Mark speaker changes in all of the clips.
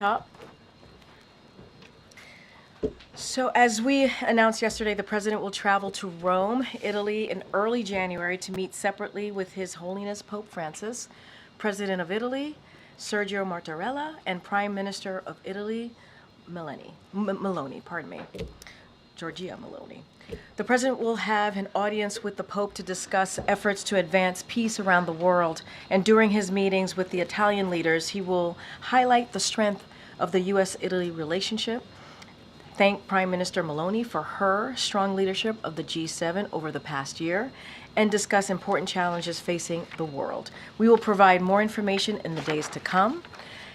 Speaker 1: Top. So as we announced yesterday, the president will travel to Rome, Italy in early January to meet separately with His Holiness Pope Francis, President of Italy, Sergio Mattarella, and Prime Minister of Italy, Meloni, Giorgia Meloni. The president will have an audience with the Pope to discuss efforts to advance peace around the world. And during his meetings with the Italian leaders, he will highlight the strength of the U.S.-Italy relationship, thank Prime Minister Meloni for her strong leadership of the G7 over the past year, and discuss important challenges facing the world. We will provide more information in the days to come.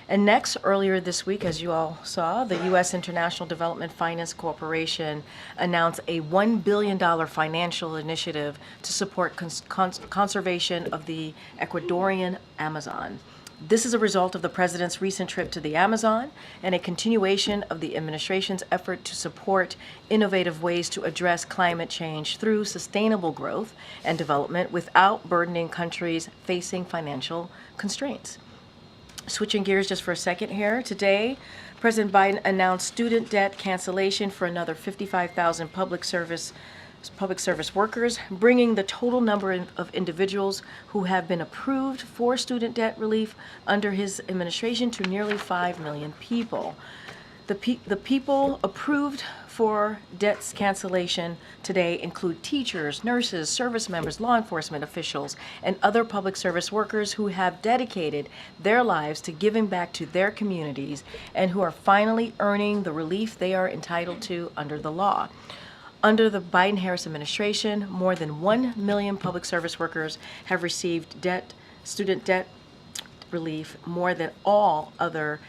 Speaker 1: And next, earlier this week, as you all saw, the U.S. International Development Finance Corporation announced a $1 billion financial initiative to support conservation of the Ecuadorian Amazon. This is a result of the president's recent trip to the Amazon and a continuation of the administration's effort to support innovative ways to address climate change through sustainable growth and development without burdening countries facing financial constraints. Switching gears just for a second here, today, President Biden announced student debt cancellation for another 55,000 public service workers, bringing the total number of individuals who have been approved for student debt relief under his administration to nearly 5 million people. The people approved for debts cancellation today include teachers, nurses, service members, law enforcement officials, and other public service workers who have dedicated their lives to giving back to their communities and who are finally earning the relief they are entitled to under the law. Under the Biden-Harris administration, more than 1 million public service workers have received student debt relief, more than all other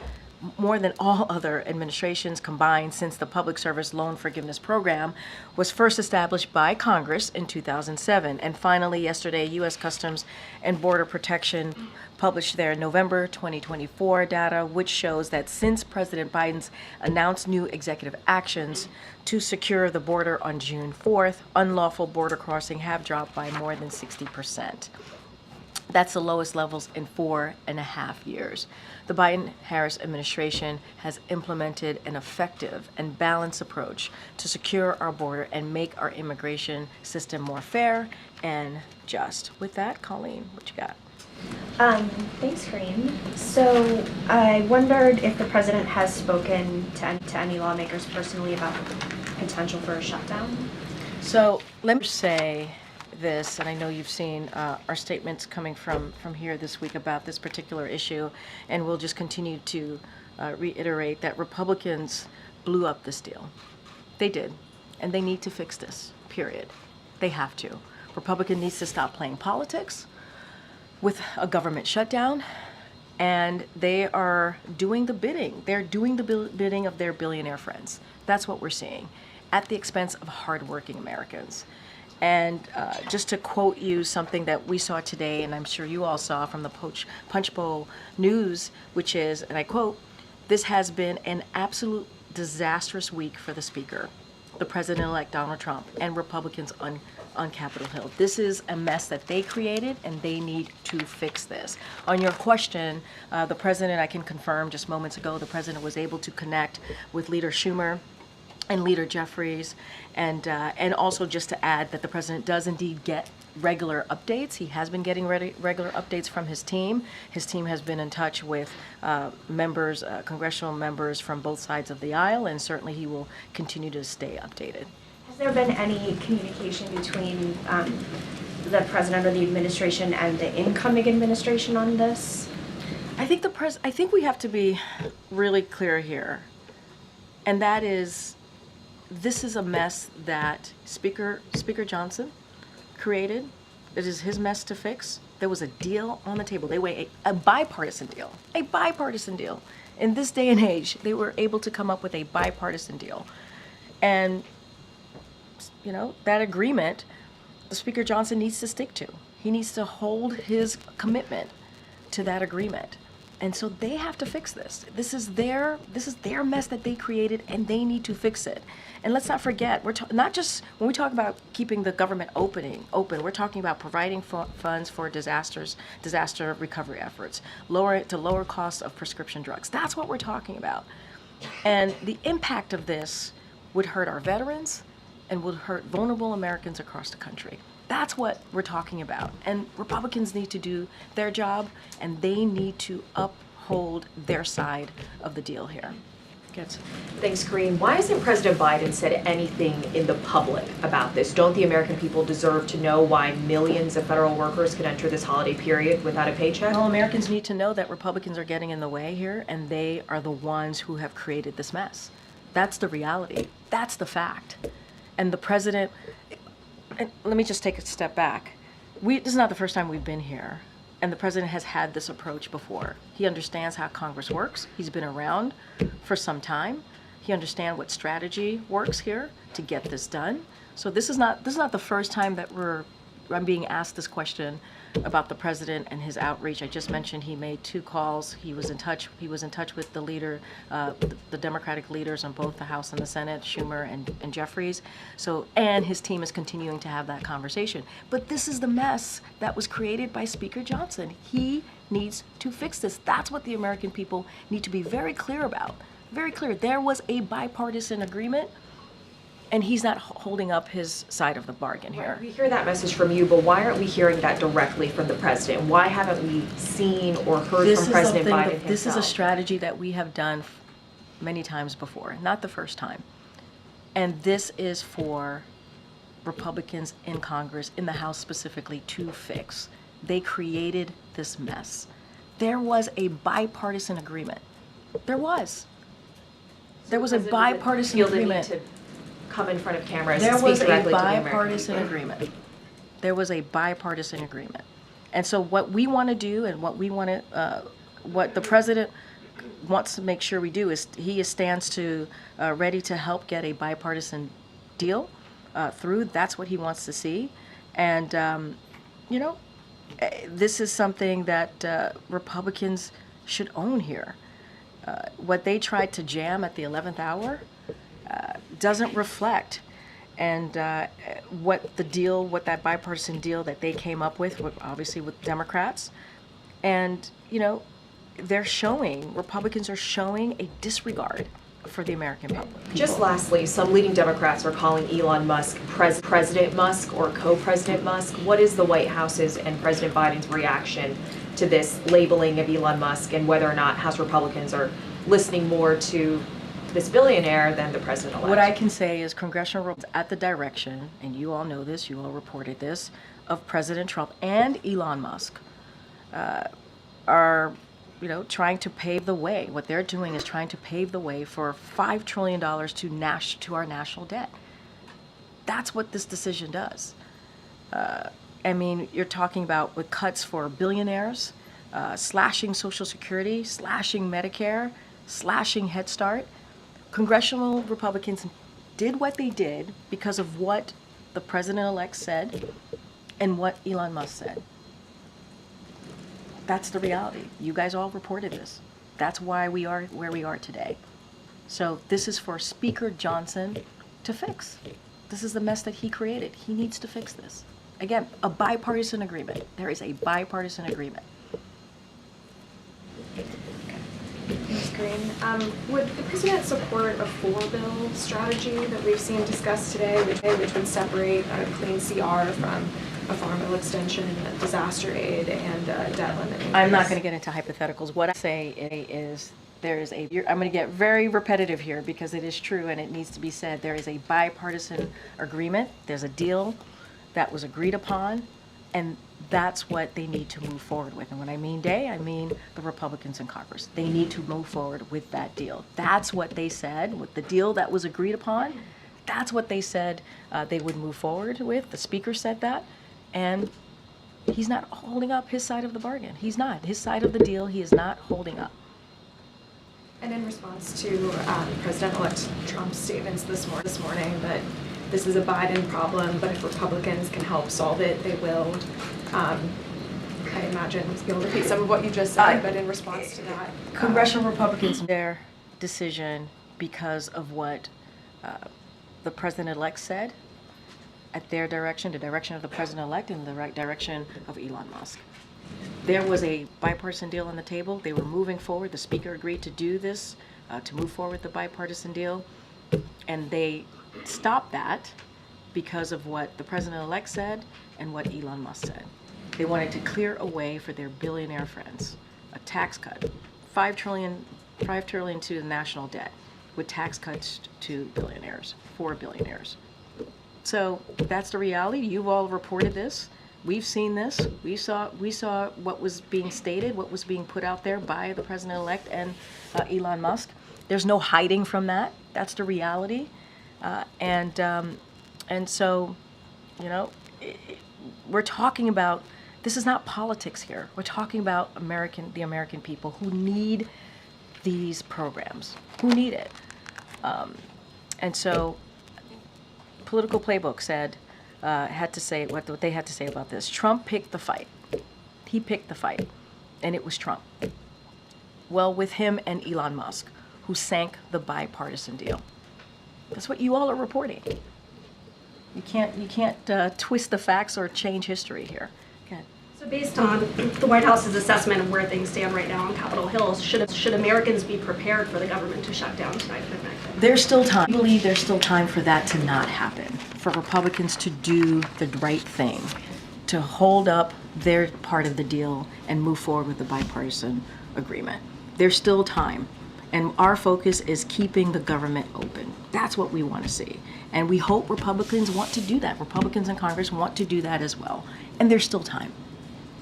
Speaker 1: administrations combined since the Public Service Loan Forgiveness Program was first established by Congress in 2007. And finally, yesterday, U.S. Customs and Border Protection published their November 2024 data, which shows that since President Biden's announced new executive actions to secure the border on June 4th, unlawful border crossing have dropped by more than 60%. That's the lowest levels in 4.5 years. The Biden-Harris administration has implemented an effective and balanced approach to secure our border and make our immigration system more fair and just. With that, Colleen, what you got?
Speaker 2: Thanks, Karine. So I wondered if the president has spoken to any lawmakers personally about the potential for a shutdown.
Speaker 1: So let me say this, and I know you've seen our statements coming from here this week about this particular issue, and we'll just continue to reiterate that Republicans blew up this deal. They did, and they need to fix this, period. They have to. Republican needs to stop playing politics with a government shutdown, and they are doing the bidding. They're doing the bidding of their billionaire friends. That's what we're seeing, at the expense of hardworking Americans. And just to quote you something that we saw today, and I'm sure you all saw from the Punch Bowl News, which is, and I quote, "This has been an absolute disastrous week for the Speaker, the President-elect Donald Trump, and Republicans on Capitol Hill. This is a mess that they created, and they need to fix this." On your question, the President, I can confirm just moments ago, the President was able to connect with Leader Schumer and Leader Jeffries, and also just to add that the president does indeed get regular updates. He has been getting regular updates from his team. His team has been in touch with members, congressional members from both sides of the aisle, and certainly he will continue to stay updated.
Speaker 2: Has there been any communication between the president or the administration and the incoming administration on this?
Speaker 1: I think we have to be really clear here, and that is, this is a mess that Speaker Johnson created. It is his mess to fix. There was a deal on the table. They were a bipartisan deal. A bipartisan deal. In this day and age, they were able to come up with a bipartisan deal. And, you know, that agreement, the Speaker Johnson needs to stick to. He needs to hold his commitment to that agreement. And so they have to fix this. This is their mess that they created, and they need to fix it. And let's not forget, we're not just when we talk about keeping the government open. We're talking about providing funds for disaster recovery efforts, lower costs of prescription drugs. That's what we're talking about. And the impact of this would hurt our veterans and would hurt vulnerable Americans across the country. That's what we're talking about. And Republicans need to do their job, and they need to uphold their side of the deal here.
Speaker 3: Thanks, Karine. Why hasn't President Biden said anything in the public about this? Don't the American people deserve to know why millions of federal workers could enter this holiday period without a paycheck?
Speaker 1: Well, Americans need to know that Republicans are getting in the way here, and they are the ones who have created this mess. That's the reality. That's the fact. And the president, and let me just take a step back. This is not the first time we've been here, and the president has had this approach before. He understands how Congress works. He's been around for some time. He understands what strategy works here to get this done. So this is not the first time that I'm being asked this question about the president and his outreach. I just mentioned he made 2 calls. He was in touch with the leader, the Democratic leaders on both the House and the Senate, Schumer and Jeffries. And his team is continuing to have that conversation. But this is the mess that was created by Speaker Johnson. He needs to fix this. That's what the American people need to be very clear about. Very clear. There was a bipartisan agreement, and he's not holding up his side of the bargain here.
Speaker 3: Right. We hear that message from you, but why aren't we hearing that directly from the president? Why haven't we seen or heard from President Biden himself?
Speaker 1: This is a strategy that we have done many times before, not the first time. And this is for Republicans in Congress, in the House specifically, to fix. They created this mess. There was a bipartisan agreement. There was a bipartisan agreement.
Speaker 3: Come in front of cameras
Speaker 1: There
Speaker 3: and speak
Speaker 1: was a
Speaker 3: directly to the American
Speaker 1: bipartisan
Speaker 3: people.
Speaker 1: agreement. There was a bipartisan agreement. And so what we want to do, and what the president wants to make sure we do, is he stands ready to help get a bipartisan deal through. That's what he wants to see. And, this is something that Republicans should own here. What they tried to jam at the 11th hour doesn't reflect and what that bipartisan deal that they came up with, obviously with Democrats. And, Republicans are showing a disregard for the American public.
Speaker 3: Just lastly, some leading Democrats are calling Elon Musk President Musk or co-President Musk. What is the White House's and President Biden's reaction to this labeling of Elon Musk, and whether or not House Republicans are listening more to this billionaire than the president-elect?
Speaker 1: What I can say is congressional reports at the direction, and you all know this, you all reported this, of President Trump and Elon Musk are trying to pave the way. What they're doing is trying to pave the way for $5 trillion to our national debt. That's what this decision does. You're talking about with cuts for billionaires, slashing Social Security, slashing Medicare, slashing Head Start. Congressional Republicans did what they did because of what the president-elect said and what Elon Musk said. That's the reality. You guys all reported this. That's why we are where we are today. So this is for Speaker Johnson to fix. This is the mess that he created. He needs to fix this. Again, a bipartisan agreement. There is a bipartisan agreement.
Speaker 2: Thanks, Karine. Would the president support a 4-bill strategy that we've seen discussed today, which would separate clean CR from a farm bill extension, disaster aid, and debt limit increase?
Speaker 1: I'm not going to get into hypotheticals. What I say is I'm going to get very repetitive here because it is true and it needs to be said. There is a bipartisan agreement. There's a deal that was agreed upon, and that's what they need to move forward with. And when I mean I mean the Republicans in Congress. They need to move forward with that deal. That's what they said, with the deal that was agreed upon. That's what they said they would move forward with. The Speaker said that, and he's not holding up his side of the bargain. He's not. His side of the deal, he is not holding up.
Speaker 2: And in response to President-elect Trump's statements this morning that this is a Biden problem, but if Republicans can help solve it, they will. I imagine was able to repeat some of what you just said, but in response to that.
Speaker 1: Congressional Republicans made their decision because of what the president-elect said at their direction, the direction of the president-elect, and the right direction of Elon Musk. There was a bipartisan deal on the table. They were moving forward. The speaker agreed to do this, to move forward with the bipartisan deal, and they stopped that because of what the president-elect said and what Elon Musk said. They wanted to clear a way for their billionaire friends, a tax cut, $5 trillion to the national debt, with tax cuts to billionaires, for billionaires. So that's the reality. You've all reported this. We've seen this. We saw what was being stated, what was being put out there by the president-elect and Elon Musk. There's no hiding from that. That's the reality. And so, you know, we're talking about, this is not politics here. We're talking about the American people who need these programs, who need it. And so, Political Playbook said, had to say what they had to say about this. Trump picked the fight. He picked the fight, and it was Trump. Well, with him and Elon Musk, who sank the bipartisan deal. That's what you all are reporting. You can't twist the facts or change history here. Okay.
Speaker 4: So based on the White House's assessment of where things stand right now on Capitol Hill, should Americans be prepared for the government to shut down tonight at midnight?
Speaker 1: There's still time. I believe there's still time for that to not happen, for Republicans to do the right thing, to hold up their part of the deal and move forward with the bipartisan agreement. There's still time. And our focus is keeping the government open. That's what we want to see. And we hope Republicans want to do that. Republicans in Congress want to do that as well. And there's still time.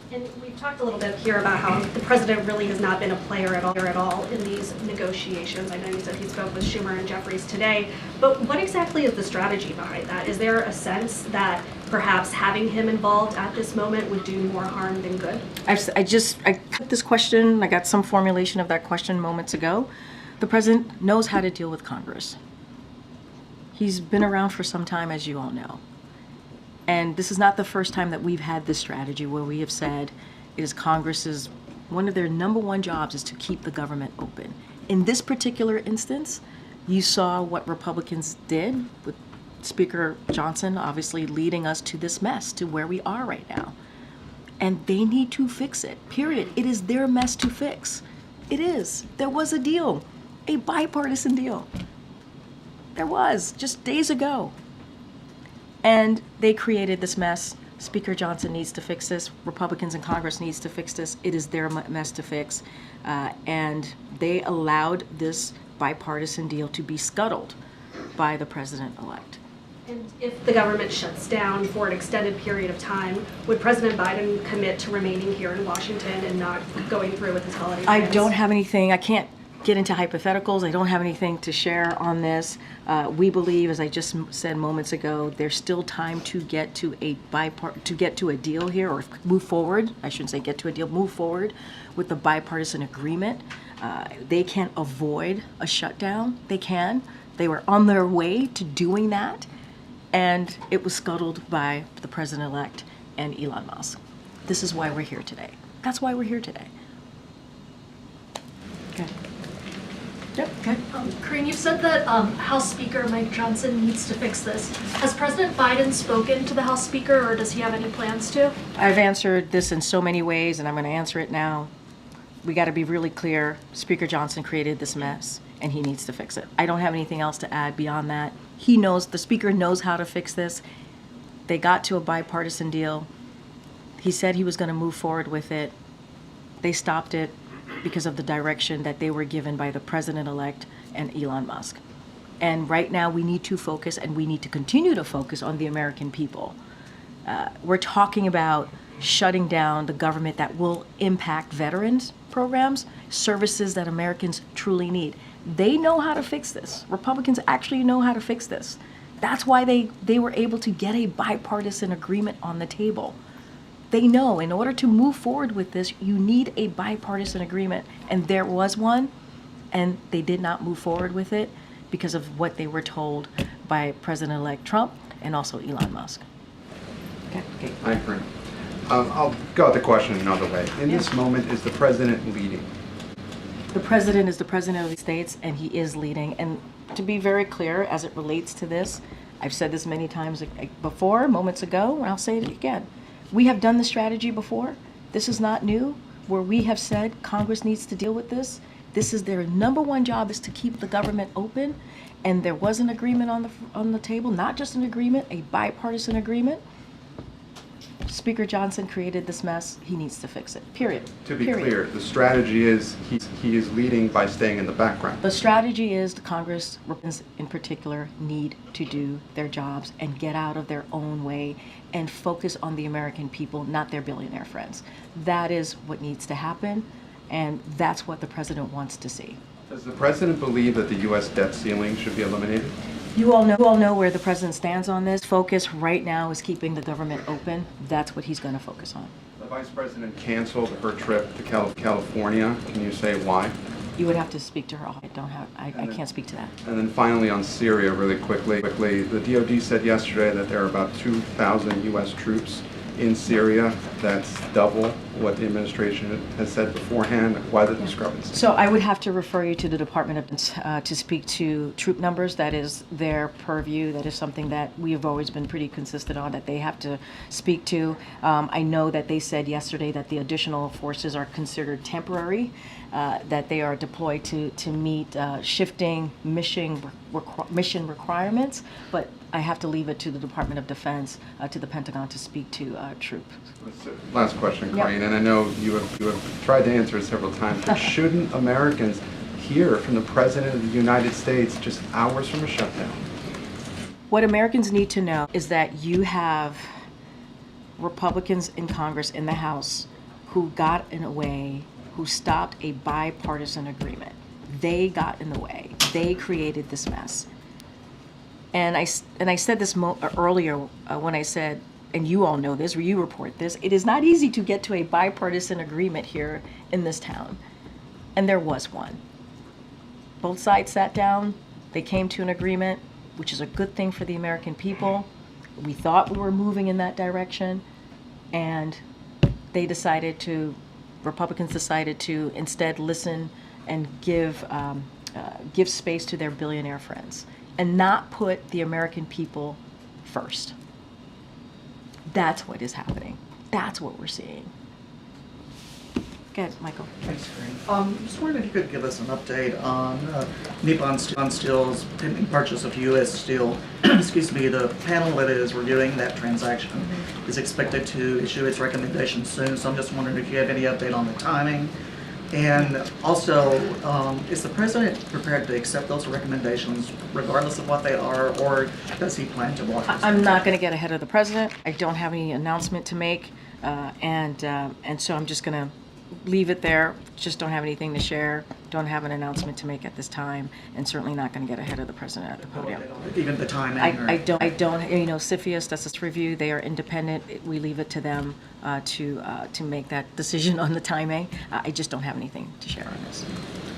Speaker 4: And we've talked a little bit here about how the president really has not been a player at all in these negotiations. I know you said he spoke with Schumer and Jeffries today, but what exactly is the strategy behind that? Is there a sense that perhaps having him involved at this moment would do more harm than good?
Speaker 1: I got this question, I got some formulation of that question moments ago. The president knows how to deal with Congress. He's been around for some time, as you all know. And this is not the first time that we've had this strategy where we have said it is Congress's, one of their number one jobs is to keep the government open. In this particular instance, you saw what Republicans did with Speaker Johnson obviously leading us to this mess, to where we are right now. And they need to fix it, period. It is their mess to fix. It is. There was a deal, a bipartisan deal. There was, just days ago. And they created this mess. Speaker Johnson needs to fix this. Republicans in Congress needs to fix this. It is their mess to fix. And they allowed this bipartisan deal to be scuttled by the president-elect.
Speaker 4: And if the government shuts down for an extended period of time, would President Biden commit to remaining here in Washington and not going through with his holiday
Speaker 1: I
Speaker 4: plans?
Speaker 1: don't have anything. I can't get into hypotheticals. I don't have anything to share on this. We believe, as I just said moments ago, there's still time to get to a deal here, or move forward. I shouldn't say get to a deal. Move forward with the bipartisan agreement. They can't avoid a shutdown. They can. They were on their way to doing that, and it was scuttled by the president-elect and Elon Musk. This is why we're here today. That's why we're here today. Okay. Yep, okay.
Speaker 5: Karine, you've said that House Speaker Mike Johnson needs to fix this. Has President Biden spoken to the House Speaker, or does he have any plans to?
Speaker 1: I've answered this in so many ways, and I'm going to answer it now. We got to be really clear. Speaker Johnson created this mess, and he needs to fix it. I don't have anything else to add beyond that. He knows, the Speaker knows how to fix this. They got to a bipartisan deal. He said he was going to move forward with it. They stopped it because of the direction that they were given by the president-elect and Elon Musk. And right now we need to focus, and we need to continue to focus on the American people. We're talking about shutting down the government that will impact veterans programs, services that Americans truly need. They know how to fix this. Republicans actually know how to fix this. That's why they were able to get a bipartisan agreement on the table. They know in order to move forward with this, you need a bipartisan agreement. And there was one, and they did not move forward with it because of what they were told by President-elect Trump and also Elon Musk. Okay.
Speaker 6: Hi, Karine. I'll go at the question another way. In this moment, is the president leading?
Speaker 1: The president is the president of the States, and he is leading. And to be very clear, as it relates to this, I've said this many times before, moments ago, and I'll say it again. We have done the strategy before. This is not new, where we have said Congress needs to deal with this. This is their number one job, is to keep the government open. And there was an agreement on the table, not just an agreement, a bipartisan agreement. Speaker Johnson created this mess. He needs to fix it, period.
Speaker 6: To be
Speaker 1: Period.
Speaker 6: clear, the strategy is he is leading by staying in the background.
Speaker 1: The strategy is the Congress, Republicans in particular, need to do their jobs and get out of their own way and focus on the American people, not their billionaire friends. That is what needs to happen, and that's what the president wants to see.
Speaker 6: Does the president believe that the U.S. debt ceiling should be eliminated?
Speaker 1: You all know where the president stands on this. Focus right now is keeping the government open. That's what he's going to focus on.
Speaker 6: The vice president canceled her trip to California. Can you say why?
Speaker 1: You would have to speak to her. I can't speak to that.
Speaker 6: And then finally on Syria, really quickly, the DOD said yesterday that there are about 2,000 U.S. troops in Syria. That's double what the administration has said beforehand. Why the discrepancy?
Speaker 1: So I would have to refer you to the Department of Defense to speak to troop numbers. That is their purview. That is something that we have always been pretty consistent on, that they have to speak to. I know that they said yesterday that the additional forces are considered temporary, that they are deployed to meet shifting mission requirements, but I have to leave it to the Department of Defense, to the Pentagon, to speak to troops.
Speaker 6: Last question,
Speaker 1: Yep.
Speaker 6: Karine, and I know you have tried to answer it several times, but shouldn't Americans hear from the President of the United States just hours from a shutdown?
Speaker 1: What Americans need to know is that you have Republicans in Congress, in the House, who got in a way, who stopped a bipartisan agreement. They got in the way. They created this mess. And I said this earlier when I said, and you all know this, or you report this, it is not easy to get to a bipartisan agreement here in this town. And there was one. Both sides sat down, they came to an agreement, which is a good thing for the American people. We thought we were moving in that direction, and Republicans decided to instead listen and give space to their billionaire friends and not put the American people first. That's what is happening. That's what we're seeing. Go ahead, Michael.
Speaker 7: Thanks, Karine. Just wondering if you could give us an update on Nippon Steel's pending purchase of U.S. Steel. Excuse me, the panel that is reviewing that transaction is expected to issue its recommendation soon, so I'm just wondering if you have any update on the timing. And also, is the president prepared to accept those recommendations regardless of what they are, or does he plan to block this?
Speaker 1: I'm not going to get ahead of the president. I don't have any announcement to make, and so I'm just going to leave it there. Just don't have anything to share. Don't have an announcement to make at this time, and certainly not going to get ahead of the president at the podium.
Speaker 7: Even the timing?
Speaker 1: I don't. You know, CFIUS, that's this review. They are independent. We leave it to them to make that decision on the timing. I just don't have anything to share on this.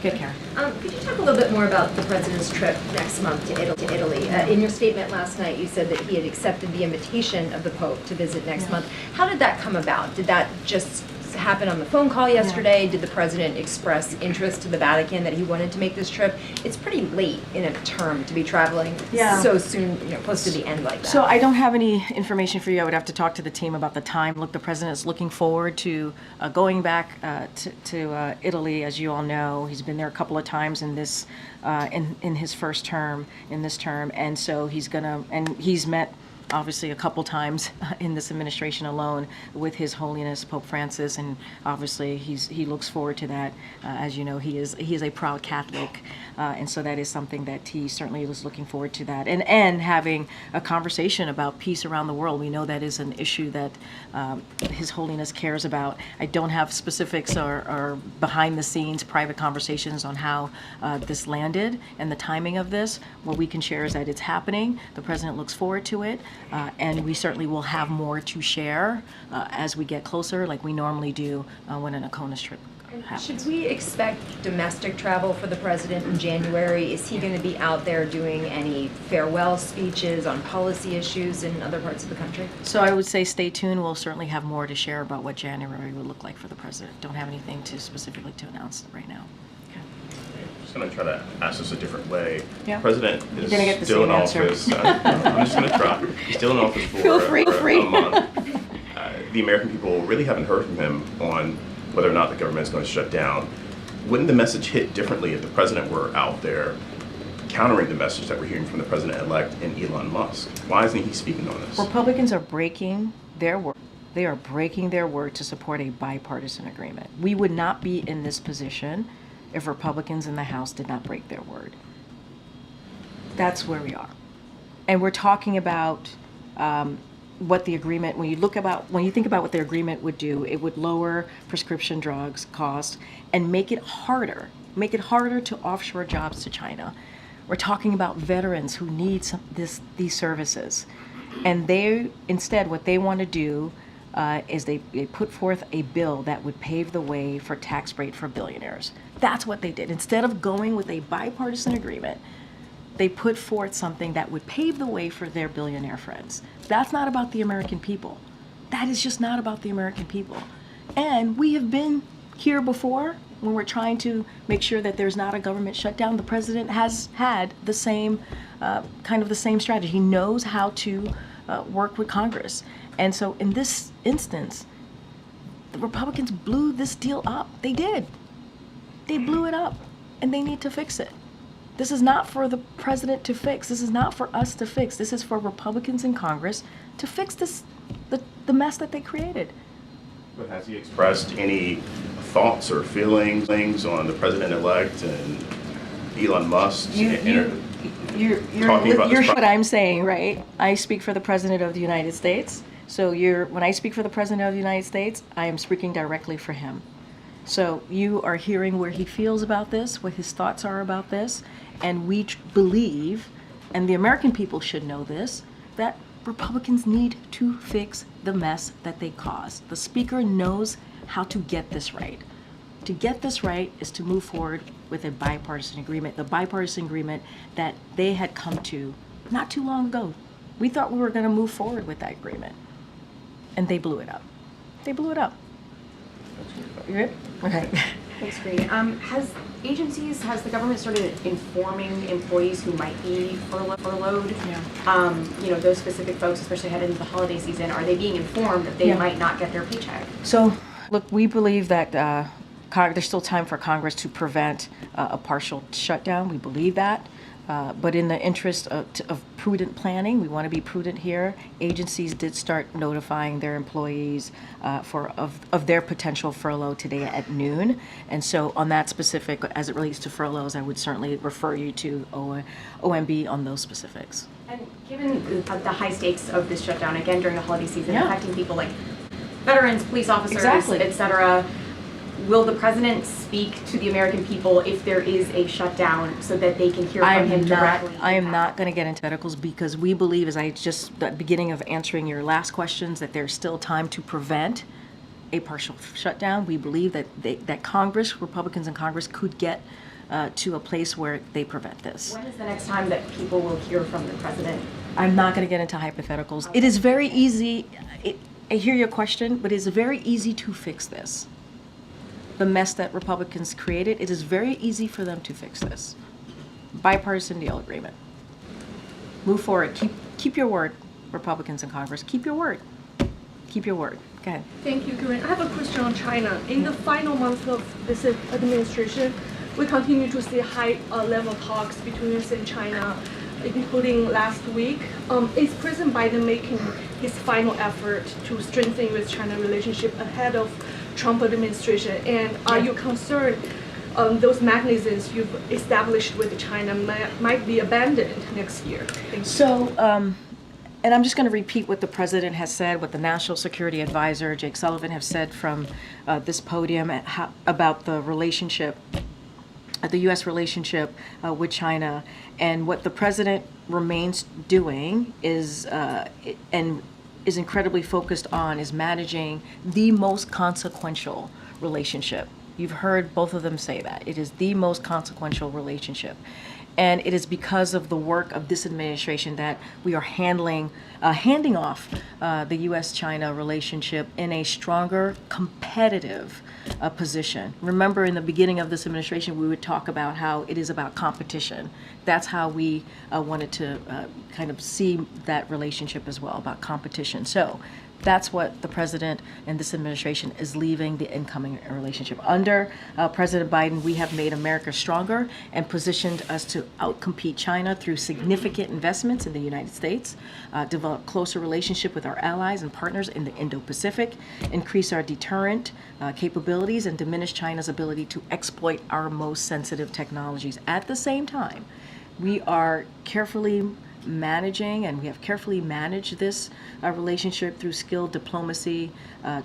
Speaker 1: Good, Karen.
Speaker 8: Could you talk a little bit more about the president's trip next month to Italy? In your statement last night, you said that he had accepted the invitation of the Pope to visit next month. How did that come about? Did that just happen on the phone call yesterday? Did the president express interest to the Vatican that he wanted to make this trip? It's pretty late in a term to be traveling so soon, close to the end like that.
Speaker 1: So I don't have any information for you. I would have to talk to the team about the time. Look, the president is looking forward to going back to Italy. As you all know, he's been there a couple of times in this in his first term, and so he's met obviously a couple times in this administration alone with His Holiness Pope Francis, and obviously he looks forward to that. As you know, he is a proud Catholic, and so that is something that he certainly was looking forward to that, and having a conversation about peace around the world. We know that is an issue that His Holiness cares about. I don't have specifics or behind the scenes private conversations on how this landed and the timing of this. What we can share is that it's happening. The president looks forward to it. And we certainly will have more to share as we get closer, like we normally do when an ACONUS trip
Speaker 8: Should we expect domestic travel for the president in January? Is he going to be out there doing any farewell speeches on policy issues in other parts of the country?
Speaker 1: So I would say stay tuned. We'll certainly have more to share about what January would look like for the president. Don't have anything specifically to announce right now.
Speaker 9: I'm just going to try to ask this a different way.
Speaker 1: Yeah.
Speaker 9: The president
Speaker 1: You're gonna get the
Speaker 9: is still in
Speaker 1: same answer.
Speaker 9: office. I'm just going to try. He's still in office for,
Speaker 1: Feel free.
Speaker 9: for a month. The American people really haven't heard from him on whether or not the government is going to shut down. Wouldn't the message hit differently if the president were out there countering the message that we're hearing from the president-elect and Elon Musk? Why isn't he speaking on this?
Speaker 1: Republicans are breaking their word. They are breaking their word to support a bipartisan agreement. We would not be in this position if Republicans in the House did not break their word. That's where we are. And we're talking about what the agreement, when you think about what the agreement would do, it would lower prescription drugs costs and make it harder to offshore jobs to China. We're talking about veterans who need these services. And what they want to do is they put forth a bill that would pave the way for tax break for billionaires. That's what they did. Instead of going with a bipartisan agreement, they put forth something that would pave the way for their billionaire friends. That's not about the American people. That is just not about the American people. And we have been here before when we're trying to make sure that there's not a government shutdown. The president has had the same, kind of the same strategy. He knows how to work with Congress. And so in this instance, the Republicans blew this deal up. They did. They blew it up, and they need to fix it. This is not for the president to fix. This is not for us to fix. This is for Republicans in Congress to fix the mess that they created.
Speaker 9: But has he expressed any thoughts or feelings on the president-elect and Elon Musk?
Speaker 1: You're what I'm saying, right? I speak for the President of the United States. So when I speak for the President of the United States, I am speaking directly for him. So you are hearing where he feels about this, what his thoughts are about this, and we believe, and the American people should know this, that Republicans need to fix the mess that they caused. The Speaker knows how to get this right. To get this right is to move forward with a bipartisan agreement, the bipartisan agreement that they had come to not too long ago. We thought we were going to move forward with that agreement, and they blew it up. They blew it up. You good? Okay.
Speaker 3: Thanks, Karine. Has the government started informing employees who might be furloughed?
Speaker 1: Yeah.
Speaker 3: Those specific folks, especially heading into the holiday season, are they being informed that they might not get their paycheck?
Speaker 1: So, look, we believe that there's still time for Congress to prevent a partial shutdown. We believe that. But in the interest of prudent planning, we want to be prudent here. Agencies did start notifying their employees of their potential furlough today at noon. And so on that specific, as it relates to furloughs, I would certainly refer you to OMB on those specifics.
Speaker 3: And given the high stakes of this shutdown, again, during the holiday season,
Speaker 1: Yeah.
Speaker 3: affecting people like veterans, police officers,
Speaker 1: Exactly.
Speaker 3: et cetera, will the president speak to the American people if there is a shutdown so that they can hear from him directly?
Speaker 1: I am not going to get into medicals because we believe, as I just, at the beginning of answering your last questions, that there's still time to prevent a partial shutdown. We believe that Congress, Republicans in Congress, could get to a place where they prevent this.
Speaker 3: When is the next time that people will hear from the president?
Speaker 1: I'm not going to get into hypotheticals. It is very easy. I hear your question, but it's very easy to fix this. The mess that Republicans created, it is very easy for them to fix this. Bipartisan deal agreement. Move forward. Keep your word, Republicans in Congress. Keep your word. Keep your word. Go ahead.
Speaker 10: Thank you, Karine. I have a question on China. In the final month of this administration, we continue to see high-level talks between us and China, including last week. Is President Biden making his final effort to strengthen U.S.-China relationship ahead of Trump administration? And are you concerned those mechanisms you've established with China might be abandoned next year? Thank you.
Speaker 1: So, and I'm just going to repeat what the president has said, what the National Security Advisor, Jake Sullivan, have said from this podium about the relationship, the U.S. relationship with China. And what the president remains doing is, and is incredibly focused on, is managing the most consequential relationship You've heard both of them say that. It is the most consequential relationship. And it is because of the work of this administration that we are handing off the U.S.-China relationship in a stronger, competitive position. Remember, in the beginning of this administration, we would talk about how it is about competition. That's how we wanted to kind of see that relationship as well, about competition. So that's what the president and this administration is leaving the incoming relationship. Under President Biden, we have made America stronger and positioned us to outcompete China through significant investments in the United States, develop closer relationship with our allies and partners in the Indo-Pacific, increase our deterrent capabilities, and diminish China's ability to exploit our most sensitive technologies. At the same time, we are carefully managing, and we have carefully managed this relationship through skilled diplomacy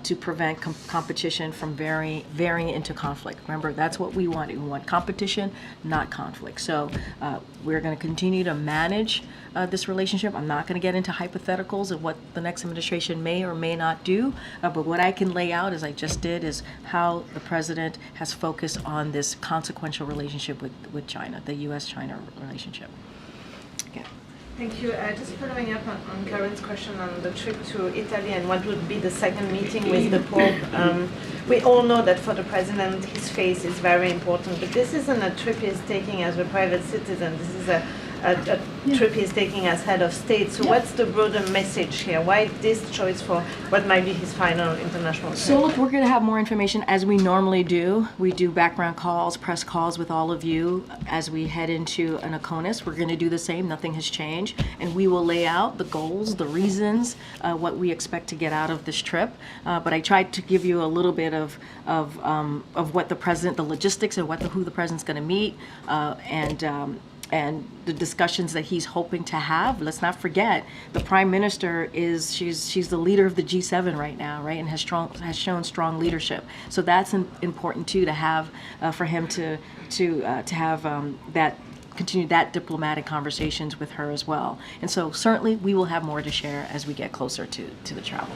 Speaker 1: to prevent competition from varying into conflict. Remember, that's what we want. We want competition, not conflict. So we're going to continue to manage this relationship. I'm not going to get into hypotheticals of what the next administration may or may not do, but what I can lay out, as I just did, is how the president has focused on this consequential relationship with China, the U.S.-China relationship. Okay.
Speaker 11: Thank you. Just following up on Karine's question on the trip to Italy and what would be the second meeting with the Pope. We all know that for the president, his face is very important, but this isn't a trip he's taking as a private citizen. This is a trip he's taking as head of state. So what's the broader message here? Why this choice for what might be his final international trip?
Speaker 1: So look, we're going to have more information as we normally do. We do background calls, press calls with all of you as we head into an ACONUS. We're going to do the same. Nothing has changed. And we will lay out the goals, the reasons, what we expect to get out of this trip. But I tried to give you a little bit of what the president, the logistics of who the president's going to meet, and the discussions that he's hoping to have. Let's not forget, the prime minister she's the leader of the G7 right now, right, and has shown strong leadership. So that's important too, to have for him to have that continue that diplomatic conversations with her as well. And so certainly we will have more to share as we get closer to the travel.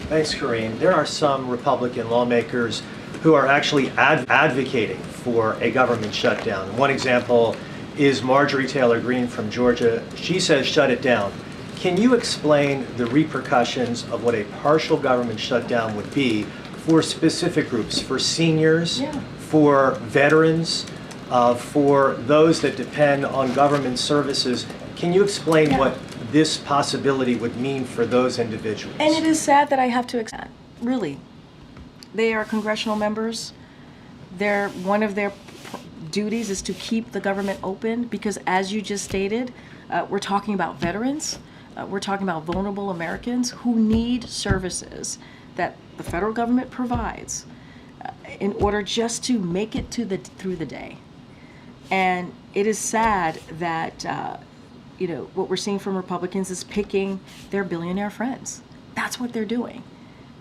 Speaker 12: Thanks, Karine. There are some Republican lawmakers who are actually advocating for a government shutdown. One example is Marjorie Taylor Greene from Georgia. She says shut it down. Can you explain the repercussions of what a partial government shutdown would be for specific groups, for seniors, for veterans, for those that depend on government services? Can you explain what this possibility would mean for those individuals?
Speaker 1: And it is sad that I have to accept, really. They are congressional members. One of their duties is to keep the government open because, as you just stated, we're talking about veterans. We're talking about vulnerable Americans who need services that the federal government provides in order just to make it through the day. And it is sad that what we're seeing from Republicans is picking their billionaire friends. That's what they're doing.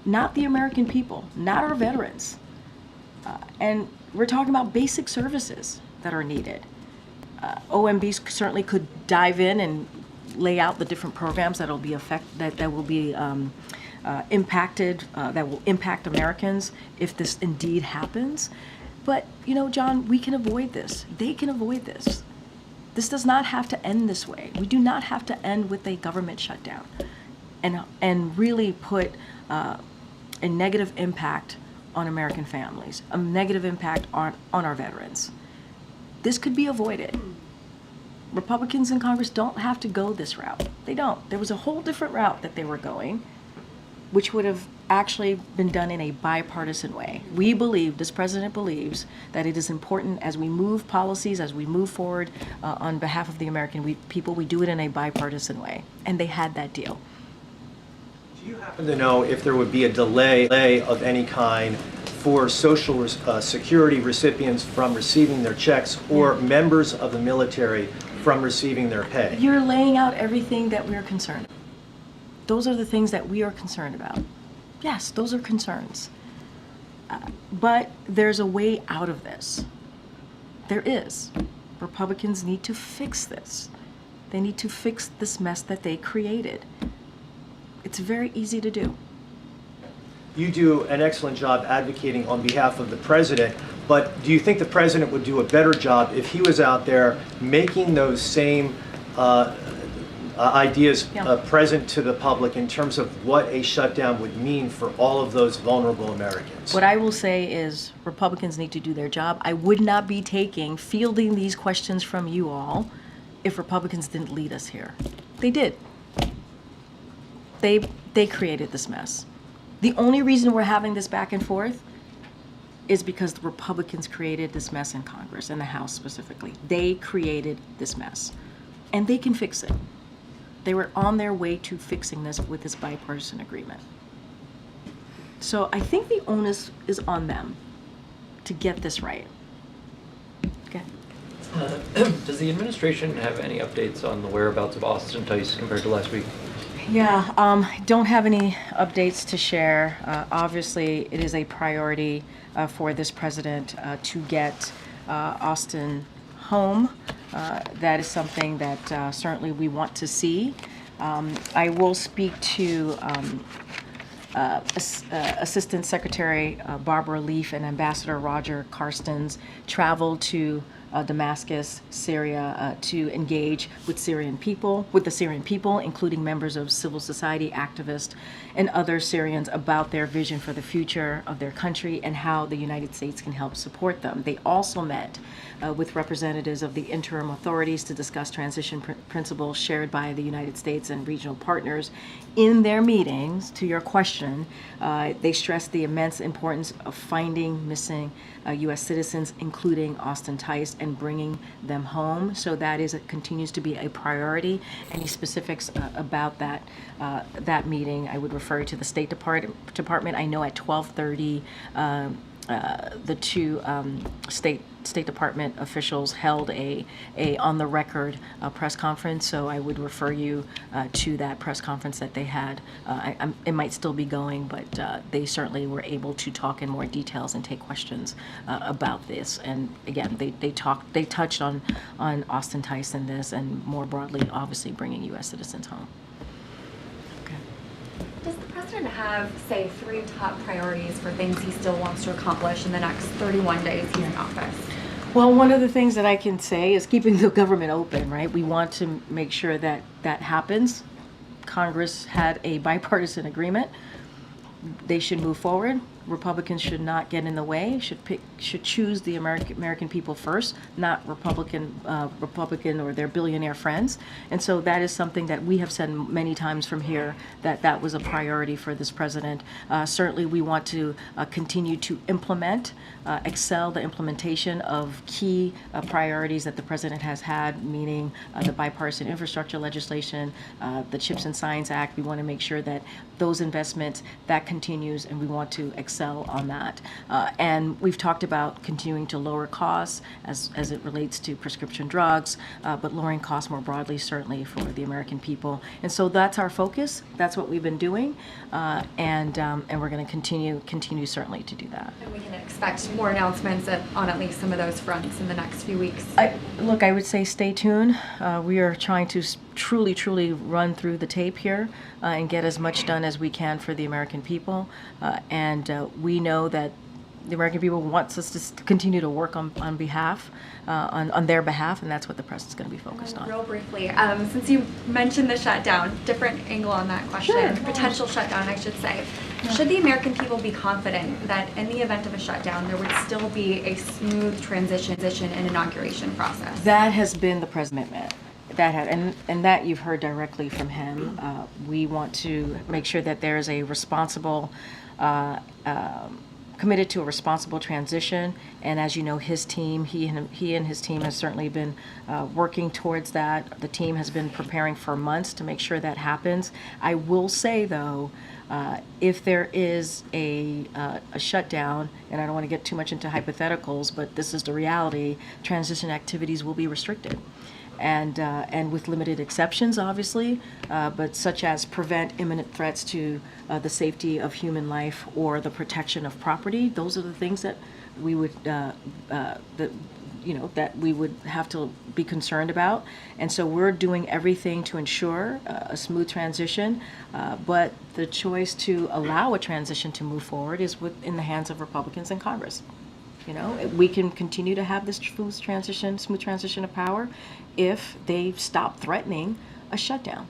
Speaker 1: Not the American people, not our veterans. And we're talking about basic services that are needed. OMB certainly could dive in and lay out the different programs that will be impacted, that will impact Americans if this indeed happens. But John, we can avoid this. They can avoid this. This does not have to end this way. We do not have to end with a government shutdown, and really put a negative impact on American families, a negative impact on our veterans. This could be avoided. Republicans in Congress don't have to go this route. They don't. There was a whole different route that they were going, which would have actually been done in a bipartisan way. This president believes that it is important as we move policies, as we move forward on behalf of the American people, we do it in a bipartisan way. And they had that deal.
Speaker 12: Do you happen to know if there would be a delay of any kind for Social Security recipients from receiving their checks or members of the military from receiving their pay?
Speaker 1: You're laying out everything that we're concerned about. Those are the things that we are concerned about. Yes, those are concerns. But there's a way out of this. There is. Republicans need to fix this. They need to fix this mess that they created. It's very easy to do.
Speaker 12: you do an excellent job advocating on behalf of the president, but do you think the president would do a better job if he was out there making those same ideas present to the public in terms of what a shutdown would mean for all of those vulnerable Americans?
Speaker 1: What I will say is Republicans need to do their job. I would not be fielding these questions from you all if Republicans didn't lead us here. They did. They created this mess. The only reason we're having this back and forth is because the Republicans created this mess in Congress, in the House specifically. They created this mess, and they can fix it. They were on their way to fixing this with this bipartisan agreement. So I think the onus is on them to get this right. Okay.
Speaker 13: Does the administration have any updates on the whereabouts of Austin Tice compared to last week?
Speaker 1: Yeah, don't have any updates to share. Obviously, it is a priority for this president to get Austin home. That is something that certainly we want to see. I will speak to Assistant Secretary Barbara Leaf and Ambassador Roger Carstens traveled to Damascus, Syria, to engage with the Syrian people, including members of civil society activists and other Syrians about their vision for the future of their country and how the United States can help support them. They also met with representatives of the interim authorities to discuss transition principles shared by the United States and regional partners. In their meetings, to your question, they stressed the immense importance of finding missing U.S. citizens, including Austin Tice, and bringing them home. So that continues to be a priority. Any specifics about that meeting, I would refer to the State Department. I know at 12:30, the two State Department officials held a on the record press conference. So I would refer you to that press conference that they had. It might still be going, but they certainly were able to talk in more details and take questions about this. And again, they touched on Austin Tice and this, and more broadly, obviously bringing U.S. citizens home.
Speaker 14: Does the president have, say, 3 top priorities for things he still wants to accomplish in the next 31 days he's in office?
Speaker 1: Well, one of the things that I can say is keeping the government open, right? We want to make sure that that happens. Congress had a bipartisan agreement. They should move forward. Republicans should not get in the way, should choose the American people first, not Republican or their billionaire friends. And so that is something that we have said many times from here, that was a priority for this president. Certainly we want to continue to excel the implementation of key priorities that the president has had, meaning the bipartisan infrastructure legislation, the CHIPS and Science Act. We want to make sure that those investments, that continues, and we want to excel on that. And we've talked about continuing to lower costs as it relates to prescription drugs, but lowering costs more broadly, certainly for the American people. And so that's our focus. That's what we've been doing, and we're going to continue certainly to do that.
Speaker 14: And we can expect more announcements on at least some of those fronts in the next few weeks.
Speaker 1: I would say stay tuned. We are trying to truly run through the tape here and get as much done as we can for the American people. And we know that the American people wants us to continue to work on their behalf, and that's what the press is going to be focused on.
Speaker 14: Real briefly, since you mentioned the shutdown, different angle on that question,
Speaker 1: Sure.
Speaker 14: Potential shutdown, I should say. Yeah. Should the American people be confident that in the event of a shutdown, there would still be a smooth transition and inauguration process?
Speaker 1: That has been the president's commitment. And that you've heard directly from him. We want to make sure that there is a responsible, committed to a responsible transition. And as you know, his team, he and his team has certainly been working towards that. The team has been preparing for months to make sure that happens. I will say, though, if there is a shutdown, and I don't want to get too much into hypotheticals, but this is the reality, transition activities will be restricted. And with limited exceptions, obviously, but such as prevent imminent threats to the safety of human life or the protection of property. Those are the things that we would, that we would have to be concerned about. And so we're doing everything to ensure a smooth transition, but the choice to allow a transition to move forward is in the hands of Republicans in Congress. We can continue to have this smooth transition of power if they stop threatening a shutdown.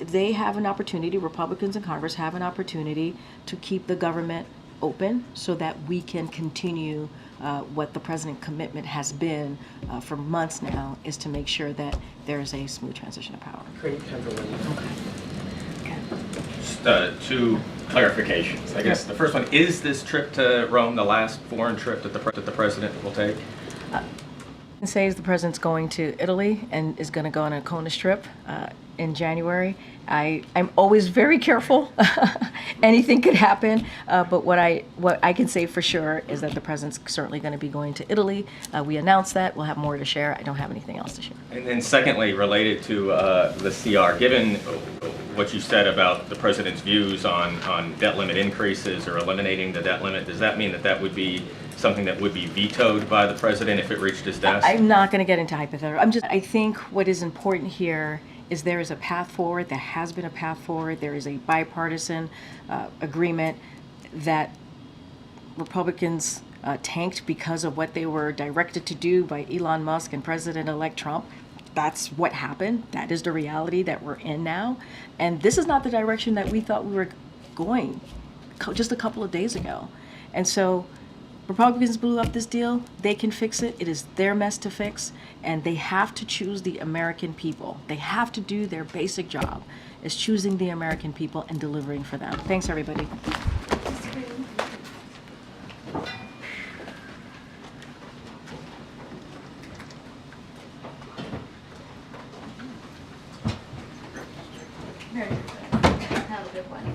Speaker 1: They have an opportunity, Republicans in Congress have an opportunity to keep the government open so that we can continue what the president's commitment has been for months now, is to make sure that there's a smooth transition of power.
Speaker 13: Great, time for Wendy.
Speaker 15: Just two clarifications. I guess the first one, is this trip to Rome the last foreign trip that the president will take?
Speaker 1: Says the president's going to Italy and is going to go on a Kona trip in January. I'm always very careful. Anything could happen, but what I can say for sure is that the president's certainly going to be going to Italy. We announced that. We'll have more to share. I don't have anything else to share.
Speaker 15: And then secondly, related to the CR, given what you said about the president's views on debt limit increases or eliminating the debt limit, does that mean that would be something that would be vetoed by the president if it reached his desk?
Speaker 1: I'm not going to get into hypothetical. I think what is important here is there is a path forward. There has been a path forward. There is a bipartisan agreement that Republicans tanked because of what they were directed to do by Elon Musk and President-elect Trump. That's what happened. That is the reality that we're in now. And this is not the direction that we thought we were going just a couple of days ago. And so Republicans blew up this deal. They can fix it. It is their mess to fix, and they have to choose the American people. They have to do their basic job, is choosing the American people and delivering for them. Thanks, everybody.
Speaker 5: Have a good one.